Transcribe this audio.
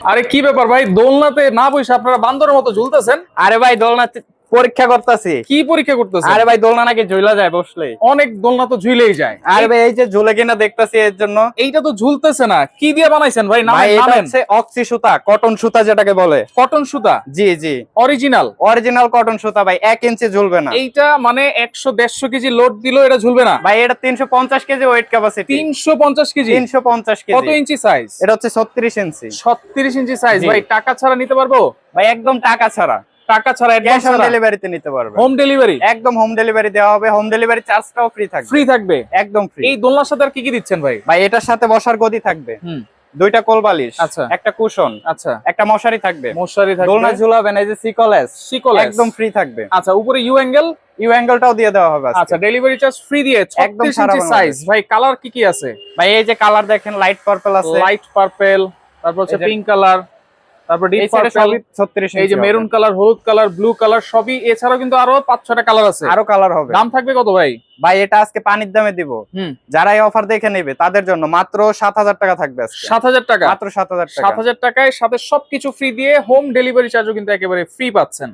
আরে কি ব্যাপার ভাই, দোলনাতে না বসে আপনারা বান্দরের মতো ঝুলতেছেন? আরে ভাই দোলনা পরীক্ষা করতেছি। কি পরীক্ষা করতেছেন? আরে ভাই দোলনা নাকি ঝুলা যায় বসলে। অনেক দোলনা তো ঝুলেই যায়। আরে ভাই এই যে ঝুলে কিনা দেখতাছি এর জন্য। এইটা তো ঝুলতেছে না, কি দিয়ে বানাইছেন ভাই? ভাই নামেন এটা নামেন। হচ্ছে অক্সি সুতা, কটন সুতা যেটাকে বলে। কটন সুতা? জি জি, অরিজিনাল? অরিজিনাল কটন সুতা ভাই, 1 ইঞ্চি ঝুলবে না। এইটা মানে 100-150 কেজি লোড দিলেও এটা ঝুলবে না? ভাই এটা 350 কেজি ওয়েট ক্যাপাসিটি। 350 কেজি? 350 কত কেজি। ইঞ্চি সাইজ? এটা হচ্ছে 36 ইঞ্চি। 36 ইঞ্চি সাইজ। জি। ভাই টাকা ছাড়া নিতে পারবো? ভাই একদম টাকা ছাড়া, টাকা ছাড়া, ক্যাশ অ্যাডভান্স অন ছাড়া? ডেলিভারিতে নিতে পারবে। Home delivery? একদম হোম ডেলিভারি দেওয়া হবে, হোম ডেলিভারি চার্জটাও ফ্রি থাকবে। ফ্রি থাকবে? একদম ফ্রি। এই দোলনার সাথে আর কি কি দিচ্ছেন ভাই? ভাই এটার সাথে বসার গদি থাকবে, হুম। 2টা কোলবালিশ, আচ্ছা। একটা কুশন, আচ্ছা। একটা মশারি থাকবে। মশারি থাকবে? দোলনা ঝুলাবেন এই যে সিকলেস, শিকলেস? একদম ফ্রি থাকবে। আচ্ছা, উপরে ইউ অ্যাঙ্গেল? ইউ অ্যাঙ্গেলটাও দিয়ে দেওয়া হবে আজকে। আচ্ছা, ডেলিভারি চার্জ ফ্রি দিয়ে একদম 36 সারা ইঞ্চি বাংলাদেশ। সাইজ। ভাই কালার কি কি আছে? ভাই এই যে কালার দেখেন, লাইট পার্পল আছে, লাইট পার্পল, তারপর হচ্ছে এই যে- পিঙ্ক কালার, তারপর ডিপ এই সাইডে পার্পল, সবই 36 এই যে ইঞ্চি মেরুন হবে। কালার, হলুদ কালার, ব্লু কালার সবই। এছাড়াও কিন্তু আরো 5-6টা কালার আছে। আরো কালার হবে। দাম থাকবে কত ভাই? ভাই এটা আজকে পানির দামে দিব। হুম। যারা এই অফার দেখে নেবে তাদের জন্য মাত্র 7000 টাকা থাকবে আজকে। 7000 টাকা? মাত্র 7000 টাকা। 7000 টাকায় সাথে সবকিছু ফ্রি দিয়ে হোম ডেলিভারি চার্জও কিন্তু একেবারে ফ্রি পাচ্ছেন।